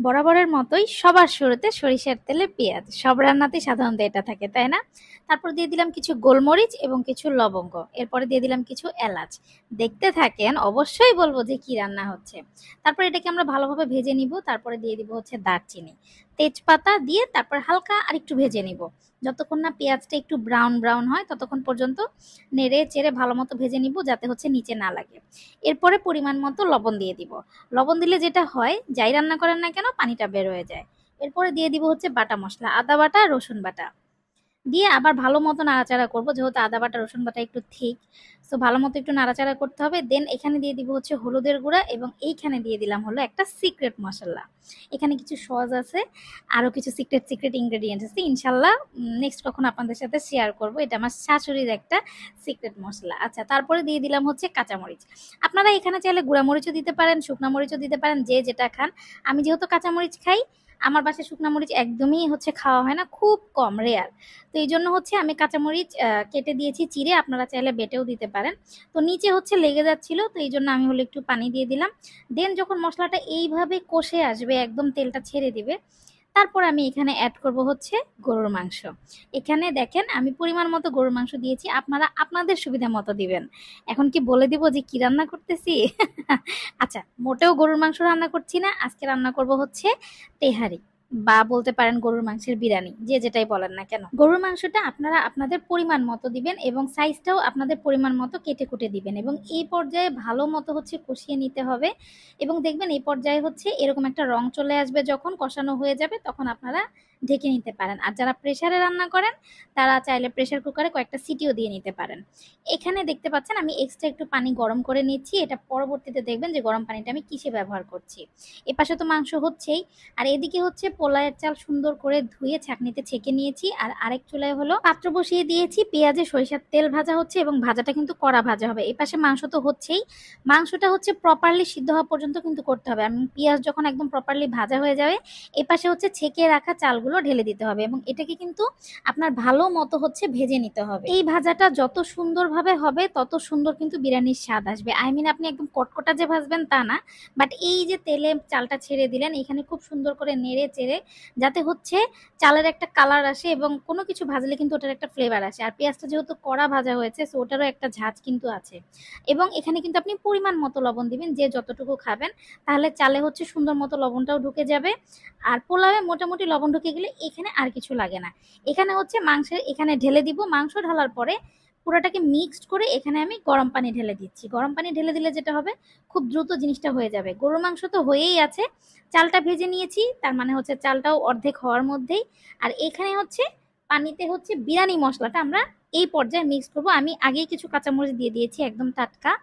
বরাবরের মতোই সবার শুরুতে সরিষার তেলে পেঁয়াজ, সব রান্নাতেই সাধারণত এটা থাকে, তাই না? তারপর দিয়ে দিলাম কিছু গোলমরিচ এবং কিছু লবঙ্গ, এরপরে দিয়ে দিলাম কিছু এলাচ। দেখতে থাকেন, অবশ্যই বলবো যে কি রান্না হচ্ছে। তারপর এটাকে আমরা ভালোভাবে ভেজে নিব। তারপরে দিয়ে দিব হচ্ছে দারচিনি, তেজপাতা দিয়ে তারপর হালকা আর একটু ভেজে নিব, যতক্ষণ না পেঁয়াজটা একটু ব্রাউন ব্রাউন হয় ততক্ষণ পর্যন্ত নেড়ে চেড়ে ভালো মতো ভেজে নিব, যাতে হচ্ছে নিচে না লাগে। এরপরে পরিমাণ মতো লবণ দিয়ে দিব। লবণ দিলে যেটা হয়, যাই রান্না করেন না কেন পানিটা বের হয়ে যায়। এরপরে দিয়ে দিব হচ্ছে বাটা মশলা, আদা বাটা, রসুন বাটা দিয়ে আবার ভালো মতো নাড়াচাড়া করব, যেহেতু আদা বাটা রসুন বাটা একটু ঠিক, সো ভালো মতো একটু নাড়াচাড়া করতে হবে। দেন এখানে দিয়ে দিব হচ্ছে হলুদের গুঁড়া এবং এইখানে দিয়ে দিলাম হলো একটা সিক্রেট মশলা। এখানে কিছু সস আছে, আরও কিছু সিক্রেট সিক্রেট ইনগ্রেডিয়েন্টস আছে, ইনশাল্লাহ নেক্সট কখন আপনাদের সাথে শেয়ার করব। এটা আমার শাশুড়ির একটা সিক্রেট মশলা। আচ্ছা, তারপরে দিয়ে দিলাম হচ্ছে কাঁচামরিচ। আপনারা এখানে চাইলে গুঁড়া মরিচও দিতে পারেন, শুকনা মরিচও দিতে পারেন, যে যেটা খান। আমি যেহেতু কাঁচামরিচ খাই, আমার বাসায় শুকনা মরিচ একদমই হচ্ছে খাওয়া হয় না, খুব কম, রেয়ার। তো এই জন্য হচ্ছে আমি কাঁচামরিচ কেটে দিয়েছি চিড়ে, আপনারা চাইলে বেটেও দিতে পারেন। তো নিচে হচ্ছে লেগে যাচ্ছিল, তো এই জন্য আমি হলো একটু পানি দিয়ে দিলাম। দেন যখন মশলাটা এইভাবে কষে আসবে, একদম তেলটা ছেড়ে দিবে, তারপর আমি এখানে অ্যাড করব হচ্ছে গরুর মাংস। এখানে দেখেন আমি পরিমাণ মতো গরুর মাংস দিয়েছি, আপনারা আপনাদের সুবিধা মতো দিবেন। এখন কি বলে দিব যে কি রান্না করতেছি? আচ্ছা, মোটেও গরুর মাংস রান্না করছি না, আজকে রান্না করব হচ্ছে তেহারি, বা বলতে পারেন গরুর মাংসের বিরিয়ানি, যে যেটাই বলেন না কেন। গরুর মাংসটা আপনারা আপনাদের পরিমাণ মতো দিবেন এবং সাইজটাও আপনাদের পরিমাণ মতো কেটে কুটে দিবেন, এবং এই পর্যায়ে ভালো মতো হচ্ছে কষিয়ে নিতে হবে। এবং দেখবেন এই পর্যায়ে হচ্ছে এরকম একটা রং চলে আসবে, যখন কষানো হয়ে যাবে তখন আপনারা ঢেকে নিতে পারেন। আর যারা প্রেসারে রান্না করেন তারা চাইলে প্রেসার কুকারে কয়েকটা সিটিও দিয়ে নিতে পারেন। এখানে দেখতে পাচ্ছেন আমি এক্সট্রা একটু পানি গরম করে নিচ্ছি, এটা পরবর্তীতে দেখবেন যে গরম পানিটা আমি কিসে ব্যবহার করছি। এপাশে তো মাংস হচ্ছেই, আর এদিকে হচ্ছে পোলায়ের চাল সুন্দর করে ধুয়ে ছাঁকনিতে ছেঁকে নিয়েছি। আর আরেক চুলায় হলো পাত্র বসিয়ে দিয়েছি, পেঁয়াজে সরিষার তেল ভাজা হচ্ছে এবং ভাজাটা কিন্তু কড়া ভাজা হবে। এপাশে মাংস তো হচ্ছেই, মাংসটা হচ্ছে প্রপারলি সিদ্ধ হওয়া পর্যন্ত কিন্তু করতে হবে। আমি পেঁয়াজ যখন একদম প্রপারলি ভাজা হয়ে যাবে, এপাশে হচ্ছে ছেঁকে রাখা চালগুলো ঢেলে দিতে হবে এবং এটাকে কিন্তু আপনার ভালো মতো হচ্ছে ভেজে নিতে হবে। এই ভাজাটা যত সুন্দরভাবে হবে তত সুন্দর কিন্তু বিরিয়ানির স্বাদ আসবে। আই মিন আপনি একদম কটকটা যে ভাজবেন তা না, বাট এই যে তেলে চালটা ছেড়ে দিলেন, এখানে খুব সুন্দর করে নেড়ে চেড়ে যাতে হচ্ছে চালের একটা কালার আসে, এবং কোনো কিছু ভাজলে কিন্তু ওটার একটা ফ্লেভার আসে। আর পেঁয়াজটা যেহেতু কড়া ভাজা হয়েছে, সো ওটারও একটা ঝাঁজ কিন্তু আছে। এবং এখানে কিন্তু আপনি পরিমাণ মতো লবণ দিবেন, যে যতটুকু খাবেন, তাহলে চালে হচ্ছে সুন্দর মতো লবণটাও ঢুকে যাবে। আর পোলাওয়ে মোটামুটি লবণ ঢুকে গেলে এখানে আর কিছু লাগে না। এখানে হচ্ছে মাংসের এখানে ঢেলে দিব, মাংস ঢালার পরে পুরোটাকে মিক্সড করে এখানে আমি গরম পানি ঢেলে দিচ্ছি। গরম পানি ঢেলে দিলে যেটা হবে, খুব দ্রুত জিনিসটা হয়ে যাবে। গরুর মাংস তো হয়েই আছে, চালটা ভেজে নিয়েছি, তার মানে হচ্ছে চালটাও অর্ধেক হওয়ার মধ্যেই। আর এখানে হচ্ছে পানিতে হচ্ছে বিরিয়ানি মশলাটা আমরা এই পর্যায়ে মিক্স করব। আমি আগেই কিছু কাঁচামরিচ দিয়ে দিয়েছি একদম টাটকা।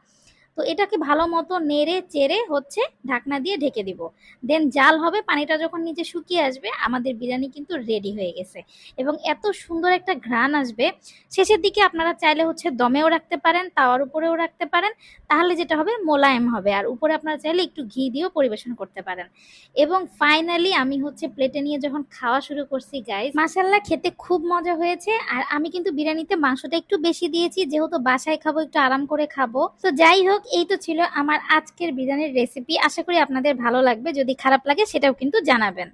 তো এটাকে ভালো মতো নেড়ে চেড়ে হচ্ছে ঢাকনা দিয়ে ঢেকে দিব। দেন জাল হবে, পানিটা যখন নিচে শুকিয়ে আসবে আমাদের বিরিয়ানি কিন্তু রেডি হয়ে গেছে, এবং এত সুন্দর একটা ঘ্রাণ আসবে। শেষের দিকে আপনারা চাইলে হচ্ছে দমেও রাখতে পারেন, তাওয়ার উপরেও রাখতে পারেন, তাহলে যেটা হবে মোলায়েম হবে। আর উপরে আপনারা চাইলে একটু ঘি দিয়েও পরিবেশন করতে পারেন। এবং ফাইনালি আমি হচ্ছে প্লেটে নিয়ে যখন খাওয়া শুরু করছি গাইস, মাশাআল্লাহ খেতে খুব মজা হয়েছে। আর আমি কিন্তু বিরিয়ানিতে মাংসটা একটু বেশি দিয়েছি, যেহেতু বাসায় খাবো, একটু আরাম করে খাবো। তো যাই হোক, এই তো ছিল আমার আজকের বিরিয়ানির রেসিপি। আশা করি আপনাদের ভালো লাগবে, যদি খারাপ লাগে সেটাও কিন্তু জানাবেন।